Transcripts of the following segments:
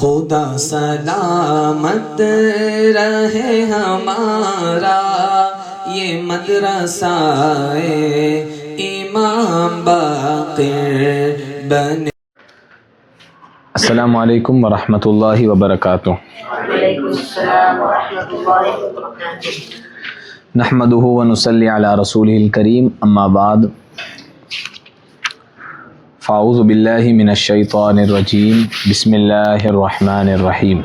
खुदा सलामत रहे हमारा ये मदरसा-ए इमाम बाक़िर बने। अस्सलामु अलैकुम वरहमतुल्लाहि वबरकातुहू। नहमदुहु व नुसल्ली अला रसूलिहिल करीम, अम्मा बाद, फ़ाऊज़ु बिल्लाहि मिनश शैतानिर रजीम, बिस्मिल्लाहिर रहमानिर रहीम।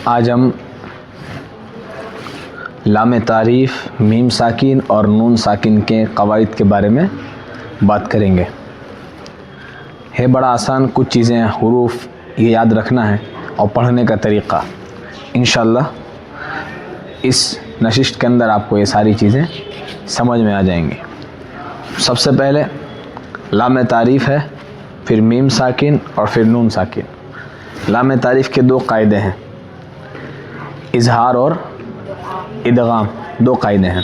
आज हम लाम तारीफ़, मीम साकिन और नून साकिन के क़वाइद के बारे में बात करेंगे। है बड़ा आसान, कुछ चीज़ें हुरूफ ये याद रखना है और पढ़ने का तरीक़ा। इंशाअल्लाह इस नशिस्त के अंदर आपको ये सारी चीज़ें समझ में आ जाएंगी। सबसे पहले लाम तारीफ़ है, फिर मीम साकिन और फिर नून साकिन। लाम तारीफ़ के दो कायदे हैं, इजहार और इदगाम, दो कायदे हैं।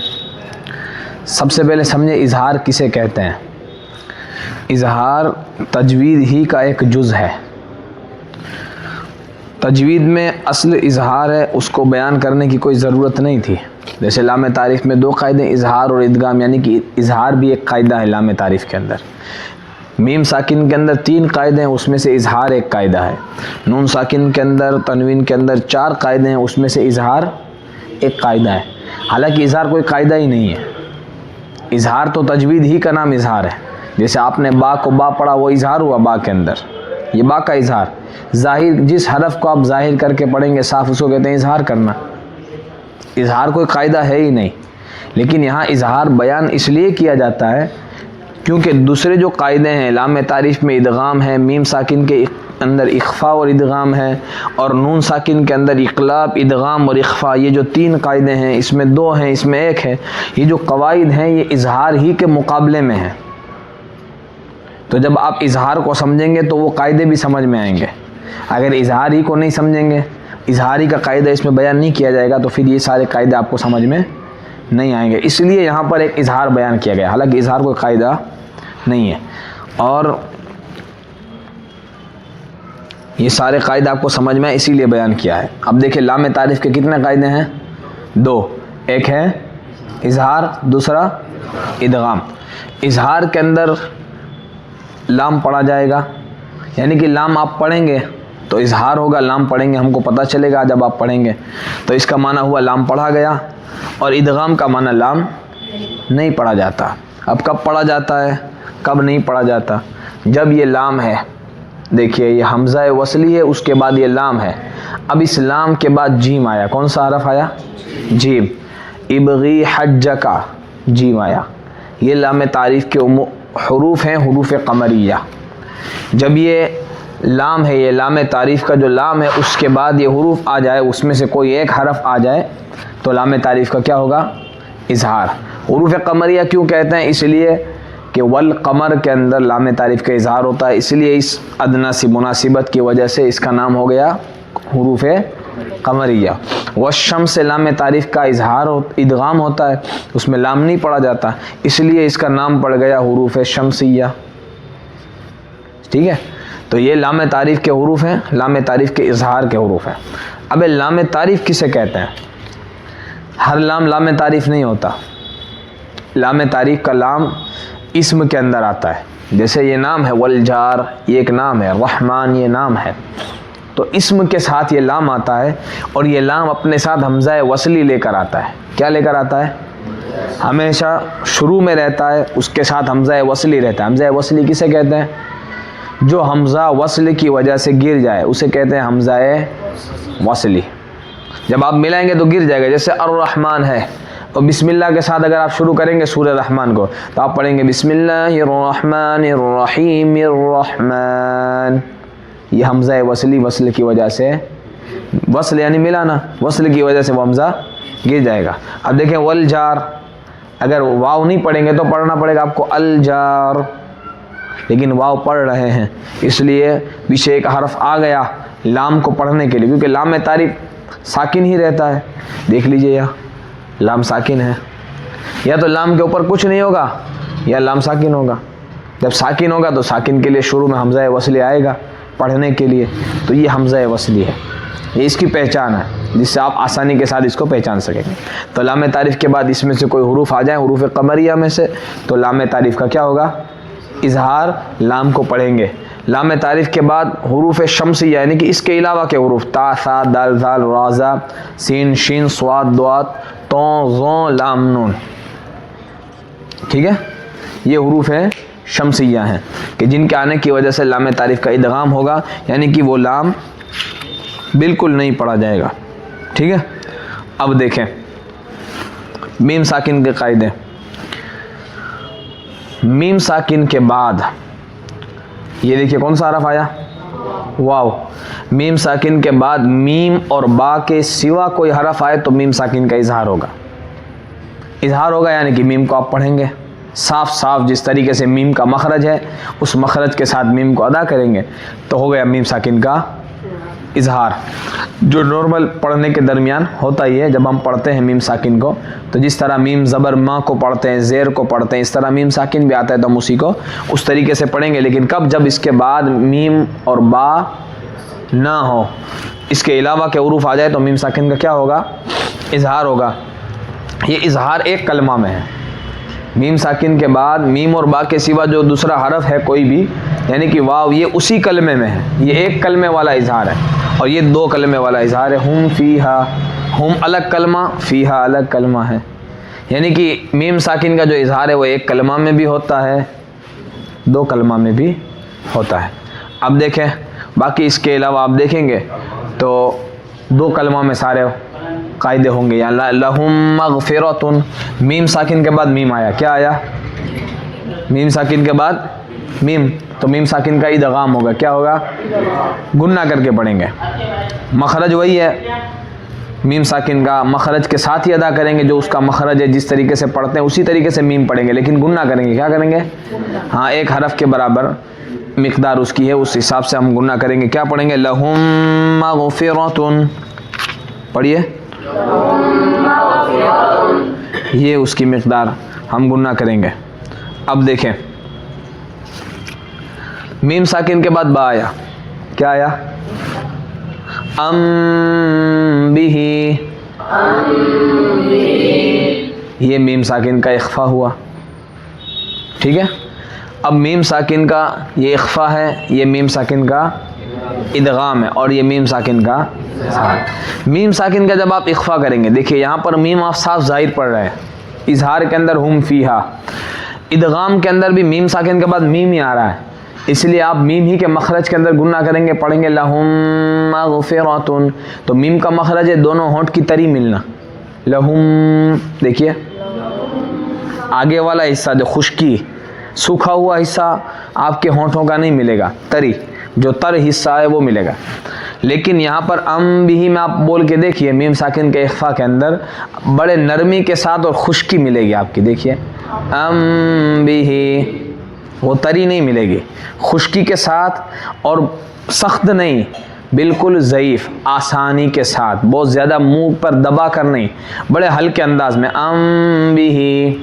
सबसे पहले समझे इजहार किसे कहते हैं। इजहार तजवीद ही का एक जुज़ है। तजवीद में असल इजहार है, उसको बयान करने की कोई ज़रूरत नहीं थी। जैसे लाम तारीफ़ में दो कायदे, इजहार और इदगाम, यानी कि इजहार भी एक कायदा है लाम तारीफ़ के अंदर। मीम साकिन के अंदर तीन कायदे हैं, उसमें से इजहार एक कायदा है। नून साकिन के अंदर, तनवीन के अंदर चार कायदे हैं, उसमें से इजहार एक कायदा है। हालांकि इजहार कोई कायदा ही नहीं है। इजहार तो तजवीद ही का नाम इजहार है। जैसे आपने बा को बा पढ़ा, वो इजहार हुआ बा के अंदर, ये बा का इजहार। जाहिर, जिस हरफ को आप जाहिर करके पढ़ेंगे साफ, उसको कहते हैं इजहार करना। इजहार कोई कायदा है ही नहीं। लेकिन यहाँ इजहार बयान इसलिए किया जाता है क्योंकि दूसरे जो कायदे हैं, लाम तारीफ़ में इदगाम है, मीम साकिन के अंदर इख्फा और इदगाम है, और नून साकिन के अंदर इक़लाब, इदगाम और इख्फा, ये जो तीन कायदे हैं, इसमें दो हैं, इसमें एक है। ये जो कवाइद हैं ये इजहार ही के मुकाबले में हैं। तो जब आप इजहार को समझेंगे तो वो कायदे भी समझ में आएंगे। अगर इजहार ही को नहीं समझेंगे, इजहार ही का कायदा इसमें बयान नहीं किया जाएगा, तो फिर ये सारे कायदे आपको समझ में नहीं आएंगे। इसलिए यहाँ पर एक इजहार बयान किया गया, हालांकि इजहार कोई कायदा नहीं है। और ये सारे कायदे आपको समझ में आए इसीलिए बयान किया है। अब देखिए लाम तारीफ़ के कितने कायदे हैं? दो। एक है इजहार, दूसरा इदगाम। इजहार के अंदर लाम पढ़ा जाएगा, यानी कि लाम आप पढ़ेंगे तो इजहार होगा, लाम पढ़ेंगे हमको पता चलेगा जब आप पढ़ेंगे, तो इसका माना हुआ लाम पढ़ा गया। और इदगाम का माना लाम नहीं पढ़ा जाता। अब कब पढ़ा जाता है, कब नहीं पढ़ा जाता? जब ये लाम है, देखिए ये हमज़ा वसली है, उसके बाद ये लाम है। अब इस लाम के बाद जीम आया। कौन सा हरफ आया? जीम। इबगी हज्जका, जीम आया। ये लाम तारीफ़ के हुरूफ हैं, हुरूफ कमरिया। जब ये लाम है, ये लाम तारीफ़ का जो लाम है, उसके बाद ये हुरूफ आ जाए, उसमें से कोई एक हरफ आ जाए, तो लाम तारीफ़ का क्या होगा? इजहार। हुरूफ कमरिया क्यों कहते हैं? इसलिए कि वल कमर के अंदर लाम तारीफ़ का इजहार होता है, इसलिए इस अदना सी मुनासिबत की वजह से इसका नाम हो गया हुरूफ कमरिया। वशम से लाम तारीफ़ का इजहार इदगाम होता है, उसमें लाम नहीं पढ़ा जाता, इसलिए इसका नाम पड़ गया हुरूफ शमसिया। ठीक है, तो ये लाम तारीफ़ के हुरूफ हैं, लाम तारीफ़ के इजहार के हुरूफ हैं। अब लाम तारीफ़ किसे कहते हैं? हर लाम तारीफ़ नहीं होता। लाम तारीफ़ का लाम इस्म के अंदर आता है। जैसे ये नाम है वलजार, ये एक नाम है, रहमान ये नाम है, तो इस्म के साथ ये लाम आता है, और ये लाम अपने साथ हमज़ा वसली लेकर आता है। क्या लेकर आता है? हमेशा शुरू में रहता है, उसके साथ हमज़ा वसली रहता है। हमज़ा वसली किसे कहते हैं? जो हमज़ा वसल की वजह से गिर जाए उसे कहते हैं हमज़ा वसली। जब आप मिलाएंगे तो गिर जाएगा। जैसे अर्रहमान है, और बिस्मिल्लाह के साथ अगर आप शुरू करेंगे सूरह रहमान को, तो आप पढ़ेंगे बिस्मिल्लाहिर्रहमानिर्रहीमिर्रहमान। ये हमज़ा वसली, वसल की वजह से, वसल यानी मिलाना, वसल की वजह से वो हमज़ा गिर जाएगा। अब देखें वल जार, अगर वाव नहीं पढ़ेंगे तो पढ़ना पड़ेगा आपको अल जार, लेकिन वाव पढ़ रहे हैं इसलिए पीछे एक हरफ आ गया लाम को पढ़ने के लिए, क्योंकि लाम में तारीफ़ साकिन ही रहता है। देख लीजिए यहाँ लाम साकिन है, या तो लाम के ऊपर कुछ नहीं होगा या लाम साकिन होगा। जब साकिन होगा तो साकिन के लिए शुरू में हमज़ा वसली आएगा पढ़ने के लिए, तो ये हमज़ा वसली है, ये इसकी पहचान है जिससे आप आसानी के साथ इसको पहचान सकेंगे। तो लाम तारीफ़ के बाद इसमें से कोई हुरूफ आ जाए हुरूफ कमरिया में से, तो लाम तारीफ़ का क्या होगा, इजहार लाम को पढ़ेंगे। लाम तारीफ़ के बाद हुरूफ शम्सिया यानी कि इसके अलावा के हुरूफ ता सा दाल जाल राजा सीन शीन स्वाद दुआत तो ज़ो लाम नून, ठीक है, ये हुरूफ हैं शम्सिया हैं कि जिनके आने की वजह से लाम तारीफ़ का इदगाम होगा, यानी कि वो लाम बिल्कुल नहीं पढ़ा जाएगा, ठीक है। अब देखें मीम साकिन के कायदे। मीम साकिन के बाद ये देखिए कौन सा हरफ आया, वाव। मीम साकिन के बाद मीम और बा के सिवा कोई हरफ आए तो मीम साकिन का इजहार होगा। इजहार होगा यानी कि मीम को आप पढ़ेंगे साफ साफ, जिस तरीके से मीम का मखरज है उस मखरज के साथ मीम को अदा करेंगे तो हो गया मीम साकिन का इजहार, जो नॉर्मल पढ़ने के दरमियान होता ही है। जब हम पढ़ते हैं मीम साकिन को तो जिस तरह मीम ज़बर माँ को पढ़ते हैं, ज़ेर को पढ़ते हैं, इस तरह मीम साकिन भी आता है तो हम उसी को उस तरीके से पढ़ेंगे। लेकिन कब, जब इसके बाद मीम और बा ना हो, इसके अलावा के उरूफ आ जाए तो मीम साकिन का क्या होगा, इजहार होगा। ये इजहार एक कलमा में है। मीम साकिन के बाद मीम और बा के सिवा जो दूसरा हरफ है कोई भी, यानी कि वाव, ये उसी कलमे में है। ये एक कलमे वाला इजहार है और ये दो कलमे वाला इजहार है। हुम फ़ीहा, हुम अलग कलमा, फ़ीहा अलग कलमा है। यानी कि मीम साकिन का जो इजहार है वो एक कलमा में भी होता है, दो कलमा में भी होता है। अब देखें बाकी इसके अलावा आप देखेंगे तो दो कलमा में सारे कायदे होंगे। या लहुम मग़फ़िरतुन, मीम साकिन के बाद मीम आया, क्या आया, मीम साकिन के बाद मीम, तो मीम साकिन का इदगाम होगा, क्या होगा, गुन्ना करके पढ़ेंगे। मखरज वही है, मीम साकिन का मखरज के साथ ही अदा करेंगे, जो उसका मखरज है जिस तरीके से पढ़ते हैं उसी तरीके से मीम पढ़ेंगे, लेकिन गुन्ना करेंगे। क्या करेंगे, हाँ, एक हरफ के बराबर मिक़दार उसकी है, उस हिसाब से हम गुन्ना करेंगे। क्या पढ़ेंगे, लहुम मग़फ़िरतुन, पढ़िए, ये उसकी मिक़दार हम गुन्ना करेंगे। अब देखें मीम साकिन के बाद बा आया, क्या आया, अम बिही, ये मीम साकिन का इख्फा हुआ, ठीक है। अब मीम साकिन का ये इख्फा है, ये मीम साकिन का इदगाम है और ये मीम साकिन का मीम साकिन का जब आप इख्फा करेंगे, देखिए यहाँ पर मीम आप साफ जाहिर पढ़ रहे हैं, इजहार के अंदर हुम फ़ीहा, इदगाम के अंदर भी मीम साकिन के बाद मीम ही आ रहा है, इसलिए आप मीम ही के मखरज के अंदर गुन्ना करेंगे, पढ़ेंगे लहुम मग़फ़िरतुन, तो मीम का मखरज है दोनों होंठ की तरी मिलना, लहुम। देखिए आगे वाला हिस्सा जो खुश्की सूखा हुआ हिस्सा आपके होंठों का नहीं मिलेगा, तरी जो तर हिस्सा है वो मिलेगा। लेकिन यहाँ पर अम बिही में आप बोल के देखिए, मीम साकिन के इख्फा के अंदर बड़े नरमी के साथ और खुश्की मिलेगी आपकी, देखिए अम बिही, वो तरी नहीं मिलेगी, खुश्की के साथ और सख्त नहीं, बिल्कुल ज़ईफ़ आसानी के साथ, बहुत ज़्यादा मुंह पर दबा कर नहीं, बड़े हल्के अंदाज में अम बिही।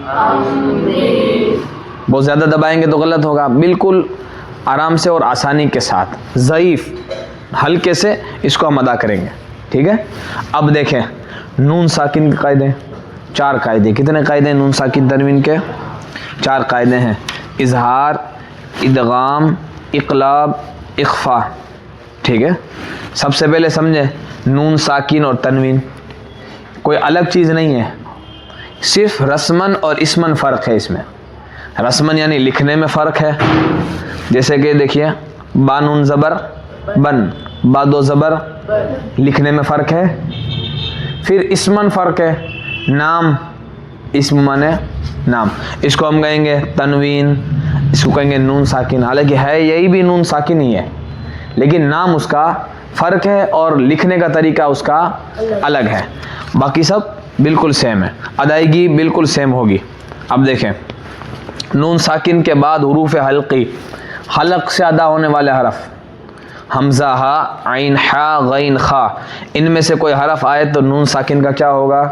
बहुत ज़्यादा दबाएंगे तो गलत होगा, बिल्कुल आराम से और आसानी के साथ ज़ईफ़ हल्के से इसको हम अदा करेंगे, ठीक है। अब देखें नून साकिन के कायदे, चार कायदे। कितने कायदे नून साकिन तनवीन के, चार कायदे हैं, इजहार, इदगाम, इक़लाब, इख्फा, ठीक है। सबसे पहले समझे नून साकिन और तनवीन कोई अलग चीज़ नहीं है, सिर्फ रस्मन और इसमन फ़र्क है इसमें। रस्मन यानी लिखने में फ़र्क है, जैसे कि देखिए बा नून ज़बर बन, बा दो ज़बर, लिखने में फ़र्क है। फिर इसमन फ़र्क है, नाम, इस्म माने नाम, इसको हम कहेंगे तनवीन, इसको कहेंगे नून साकिन। हालांकि है यही भी नून साकिन ही है, लेकिन नाम उसका फ़र्क है और लिखने का तरीका उसका अलग है, बाकी सब बिल्कुल सेम है, अदायगी बिल्कुल सेम होगी। अब देखें नून साकिन के बाद हुरूफ हल्की, हलक से अदा होने वाले हरफ, हमज़ा हा, आइन हा, गैन खा, इनमें से कोई हरफ आए तो नून साकिन का क्या होगा?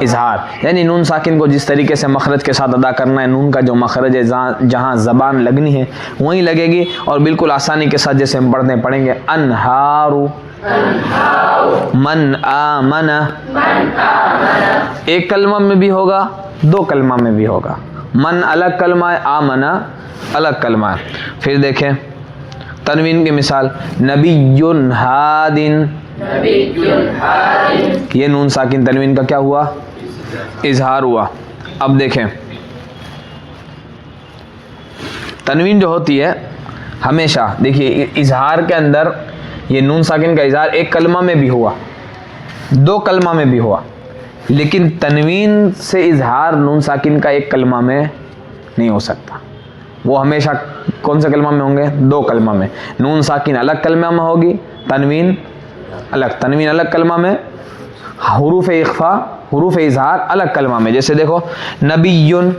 इजहार। यानी नून साकिन को जिस तरीके से मखरज के साथ अदा करना है, नून का जो मखरज है जहाँ ज़बान लगनी है वहीं लगेगी, और बिल्कुल आसानी के साथ जैसे हम पढ़ेंगे अनहारू, मन आमना, एक कलमा में भी होगा, दो कलमा में भी होगा। मन अलग कलमा है, आमना अलग कलमा है। फिर देखें तनवीन की मिसाल, नबियुन हादिन, ये नून साकिन तनवीन का क्या हुआ? इजहार हुआ। अब देखें तनवीन जो होती है हमेशा, देखिए इजहार के अंदर ये नून साकिन का इजहार एक कलमा में भी हुआ, दो कलमा में भी हुआ, लेकिन तनवीन से इजहार नून साकिन का एक कलमा में नहीं हो सकता। वो हमेशा कौन से कलमा में होंगे? दो कलमा में। नून साकिन अलग कलमा में होगी, तनवीन अलग कलमा में, हुरूफ इख्फा हुरूफ इजहार अलग कलमा में। जैसे देखो नबियुन,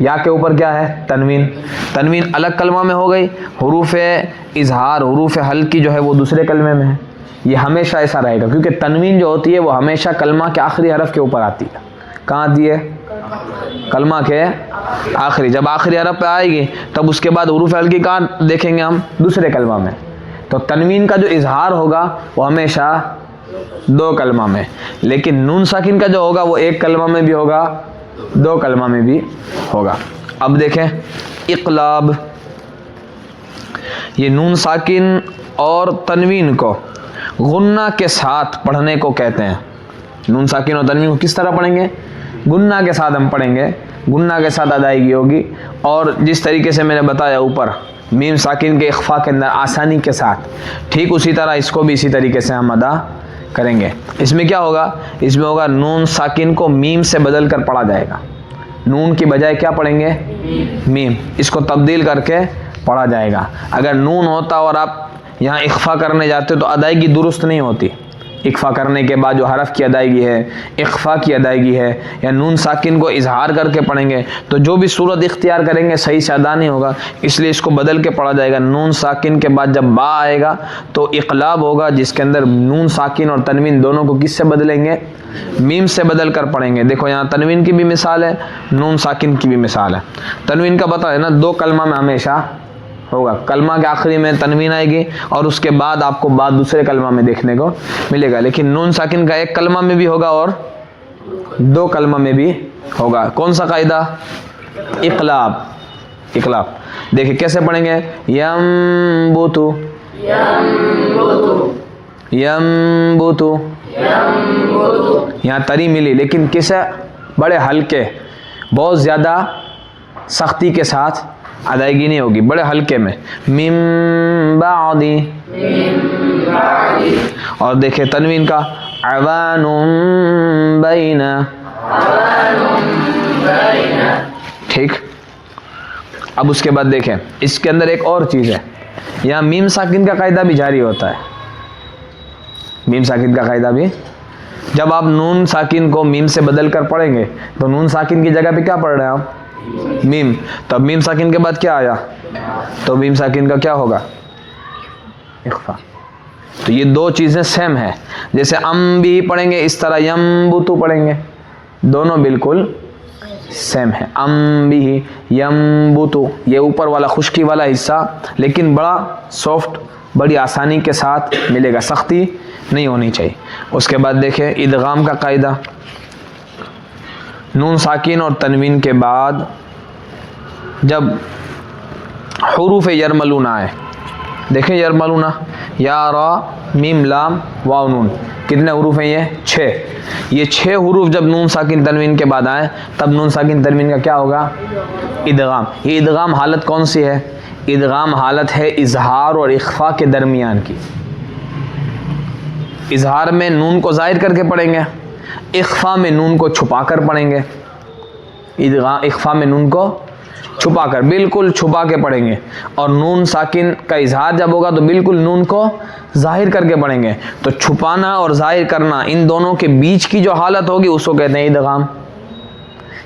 या के ऊपर क्या है? तनवीन अलग कलमा में हो गई, हुरूफ इजहार हुरूफ हल्की जो है वो दूसरे कलमे में है। ये हमेशा ऐसा रहेगा, क्योंकि तनवीन जो होती है वो हमेशा कलमा के आखिरी हरफ के ऊपर आती है। कहाँ आती है? कलमा के आखिरी। जब आखिरी हरफ पे आएगी तब उसके बाद हुरूफ हल्की कहाँ देखेंगे हम? दूसरे कलमा में। तो तनवीन का जो इजहार होगा वो हमेशा दो कलमा में, लेकिन नून साकिन का जो होगा वो एक कलमा में भी होगा, दो कलमा में भी होगा। अब देखें इक़लाब, ये नून साकिन और तनवीन को गुन्ना के साथ पढ़ने को कहते हैं। नून साकिन और तनवीन को किस तरह पढ़ेंगे? गुन्ना के साथ हम पढ़ेंगे, गुन्ना के साथ अदायगी होगी। और जिस तरीके से मैंने बताया ऊपर मीम साकिन के इख्फा के अंदर आसानी के साथ, ठीक उसी तरह इसको भी इसी तरीके से हम अदा करेंगे। इसमें क्या होगा? इसमें होगा नून साकिन को मीम से बदल कर पढ़ा जाएगा। नून की बजाय क्या पढ़ेंगे? मीम। इसको तब्दील करके पढ़ा जाएगा। अगर नून होता और आप यहाँ इख्फा करने जाते तो अदायगी दुरुस्त नहीं होती। इख्फा करने के बाद जो हरफ की अदायगी है, इख्फा की अदायगी है, या नून साकिन को इजहार करके पढ़ेंगे तो जो भी सूरत इख्तियार करेंगे सही से अदा नहीं होगा। इसलिए इसको बदल के पढ़ा जाएगा। नून साकिन के बाद जब बा आएगा तो इक़लाब होगा, जिसके अंदर नून साकिन और तनवीन दोनों को किससे बदलेंगे? मीम से बदल कर पढ़ेंगे। देखो यहाँ तनवीन की भी मिसाल है, नून साकिन की भी मिसाल है। तनवीन का पता है ना, दो कलमा में हमेशा होगा, कलमा के आखिरी में तनवीन आएगी और उसके बाद आपको बाद दूसरे कलमा में देखने को मिलेगा। लेकिन नून साकिन का एक कलमा में भी होगा और दो कलमा में भी होगा। कौन सा कायदा? इक़लाब। देखिए कैसे पढ़ेंगे? यम्बुतु, यहाँ तरी मिली, लेकिन किसे? बड़े हल्के, बहुत ज़्यादा सख्ती के साथ अदायगी नहीं होगी, बड़े हल्के में। मिम बादी, और देखे तनवीन का अवानुम बैना, ठीक। अब उसके बाद देखें इसके अंदर एक और चीज़ है, यहाँ मीम साकिन का कायदा भी जारी होता है। मीम साकिन का कायदा भी, जब आप नून साकिन को मीम से बदल कर पढ़ेंगे तो नून साकिन की जगह पे क्या पढ़ रहे हैं आप? मीम। तब मीम साकिन के बाद क्या आया? तो मीम साकिन का क्या होगा? इख्फा। तो ये दो चीज़ें सेम है। जैसे अम भी पढ़ेंगे इस तरह यम्बुतु पढ़ेंगे, दोनों बिल्कुल सेम है। अम भी यम्बुतु, ये ऊपर वाला खुश्की वाला हिस्सा, लेकिन बड़ा सॉफ्ट, बड़ी आसानी के साथ मिलेगा, सख्ती नहीं होनी चाहिए। उसके बाद देखें इदगाम का कायदा, नून साकिन और तनवीन के बाद जब हुरूफ यरमलूना आए, देखें यरमलूना, या रा मीम लाम वाव नून, कितने हुरूफ हैं ये? 6। ये 6 हुरूफ जब नून साकिन तनवीन के बाद आए तब नून साकिन तनवीन का क्या होगा? इदगाम। ये इदगाम हालत कौन सी है? इदगाम हालत है इजहार और इख्फा के दरमियान की। इजहार में नून को जाहिर करके पढ़ेंगे, इख्फा में नून को छुपा कर पढ़ेंगे। इख्फा में नून को छुपा कर, बिल्कुल छुपा के पढ़ेंगे। और नून साकिन का इजहार जब होगा तो बिल्कुल नून को जाहिर करके पढ़ेंगे। तो छुपाना और जाहिर करना, इन दोनों के बीच की जो हालत होगी उसको कहते हैं इदगाम।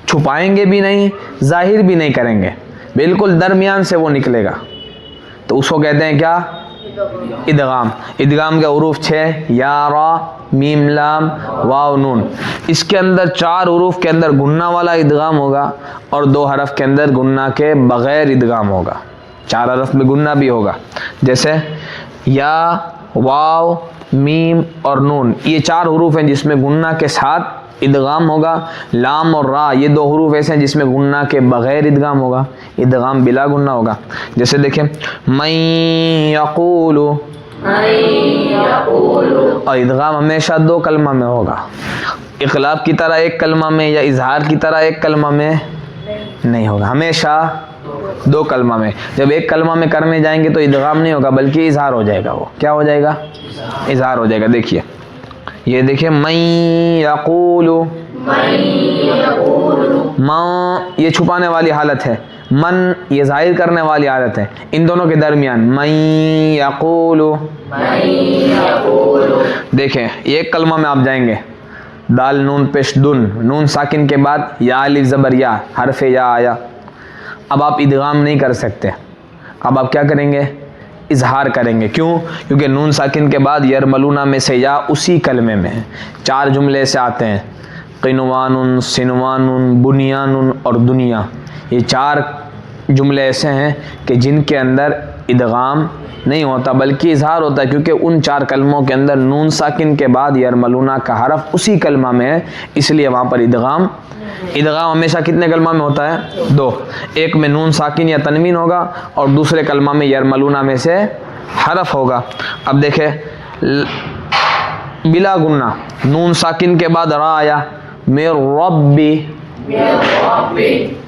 छुपाएंगे भी नहीं, जाहिर भी नहीं करेंगे, बिल्कुल दरमियान से वो निकलेगा, तो उसको कहते हैं क्या? इदगाम। इदगाम के हुरूफ 6 या रा मीम लाम वाव नून। इसके अंदर 4 हुरूफ के अंदर गुन्ना वाला इदगाम होगा और 2 हरफ के अंदर गुन्ना के बग़ैर इदगाम होगा। 4 हरफ में गुन्ना भी होगा, जैसे या वाव मीम और नून, ये 4 हुरूफ हैं जिसमें गुन्ना के साथ इदगाम होगा। लाम और रा ये 2 हुरूफ ऐसे हैं जिसमें गुन्ना के बग़ैर इदगाम होगा, इदगाम बिला गुन्ना होगा। जैसे देखें मैं यक़ूलु, और इदगाम हमेशा 2 कलमा में होगा। इक़लाब की तरह एक कलमा में या इजहार की तरह एक कलमा में नहीं होगा, हमेशा 2 कलमा में। जब एक कलमा में करने जाएंगे तो इदगाम नहीं होगा बल्कि इजहार हो जाएगा। वो क्या हो जाएगा? इजहार हो जाएगा। देखिए ये देखिए मैं यक़ूलु, माँ ये छुपाने वाली हालत है, मन ये जाहिर करने वाली हालत है। इन दोनों के दरमियान मैं यक़ूलु। देखें एक कलमा में आप जाएंगे, दाल नून पेश दुन, नून साकिन के बाद या अलिफ ज़बर या, हरफ या आया। अब आप इदगाम नहीं कर सकते, अब आप क्या करेंगे? इजहार करेंगे। क्यों? क्योंकि नून साकिन के बाद यरमलूना में से या उसी कलमे में है। 4 जुमले से आते हैं, क़िनवानुन, सिनवानुन, बुनियानुन और दुनिया। ये 4 जुमले ऐसे हैं कि जिनके अंदर इदगाम नहीं होता बल्कि इजहार होता है, क्योंकि उन 4 कलमों के अंदर नून साकिन के बाद यरमलूना का हरफ उसी कलमा में है, इसलिए वहाँ पर इदगाम हमेशा कितने कलमा में होता है? 2। एक में नून साकिन या तनवीन होगा और दूसरे कलमा में यरमलूना में से हरफ होगा। अब देखे बिला गुन्ना, नून साकिन के बाद रा आया, मेर रब्बी,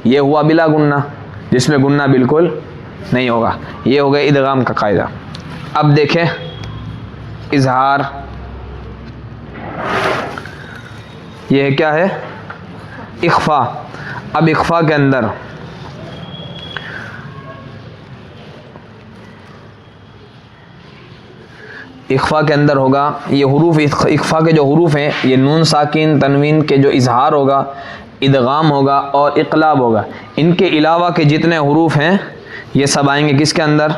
ये हुआ बिला गुन्ना जिसमें गुन्ना बिल्कुल नहीं होगा। ये हो गया इदगाम का कायदा। अब देखें इजहार, ये क्या है? इख्फा। अब इख्फा के अंदर होगा ये हुरूफ, इख्फा के जो हुरूफ हैं ये नून साकिन तनवीन के जो इजहार होगा, इदगाम होगा और इक़लाब होगा। इनके अलावा के जितने हुरूफ हैं ये सब आएंगे किसके अंदर?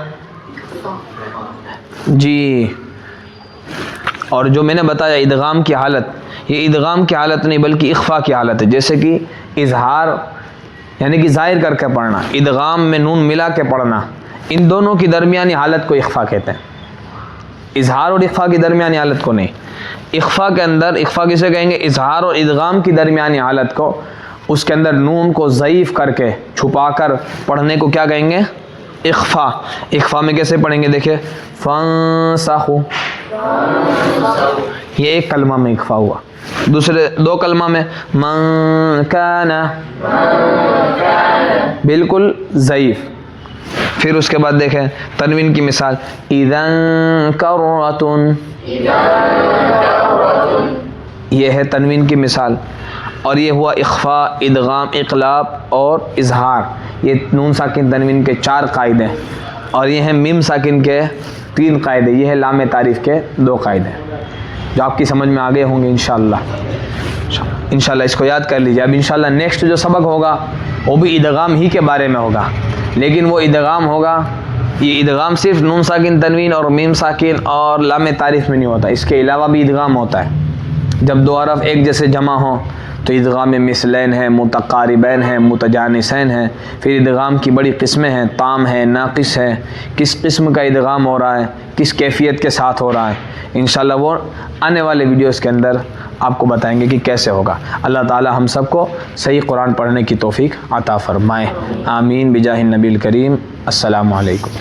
जी। और जो मैंने बताया इदगाम की हालत, ये इदगाम की हालत नहीं बल्कि इख्फा की हालत है। जैसे कि इजहार यानी कि ज़ाहिर करके पढ़ना, इदगाम में नून मिला के पढ़ना, इन दोनों की दरमियानी हालत को इख्फा कहते हैं। इजहार और इख्फा की दरमियानी हालत को नहीं। इख्फा के अंदर, इख्फा किसे कहेंगे? इजहार और इदगाम की दरमियानी हालत को, उसके अंदर नून को ज़ईफ़ करके छुपा कर पढ़ने को क्या कहेंगे? इख्फा। इख्फा में कैसे पढ़ेंगे? देखिए फंसाहु, ये एक कलमा में इख्फा हुआ। दूसरे 2 कलमा में मन काना, बिल्कुल ज़ईफ़। फिर उसके बाद देखें तनवीन की मिसाल, इदन करतुन, ये है तनवीन की मिसाल। और ये हुआ इख्फा, इदगाम, इक़लाब और इजहार। ये नून साकिन तनवीन के 4 कायदे, और ये हैं मीम साकिन के 3 कायदे। ये है लाम तारीफ़ के 2 कायदे जो आपकी समझ में आ गए होंगे इंशाअल्लाह। इसको याद कर लीजिए। अब इंशाअल्लाह नेक्स्ट जो सबक होगा वो भी इदगाम ही के बारे में होगा, लेकिन वो इदगाम होगा, ये इदगाम सिर्फ नून साकिन तनवीन और मीम साकिन और लाम तारीफ़ में नहीं होता, इसके अलावा भी इदगाम होता है। जब 2 हरफ एक जैसे जमा हों तो इदगाम मिसलैन है, मुतकारिबैन है, मुतजानिसैन है। फिर इदगाम की बड़ी किस्में हैं, ताम है, नाक़िस है, किस किस्म का इदगाम हो रहा है, किस कैफियत के साथ हो रहा है। इंशाअल्लाह वो आने वाले वीडियोस के अंदर आपको बताएंगे कि कैसे होगा। अल्लाह ताला हम सबको सही कुरान पढ़ने की तौफीक अता फ़रमाए। आमीन बिजाहिन नबील करीम। अस्सलामु अलैकुम।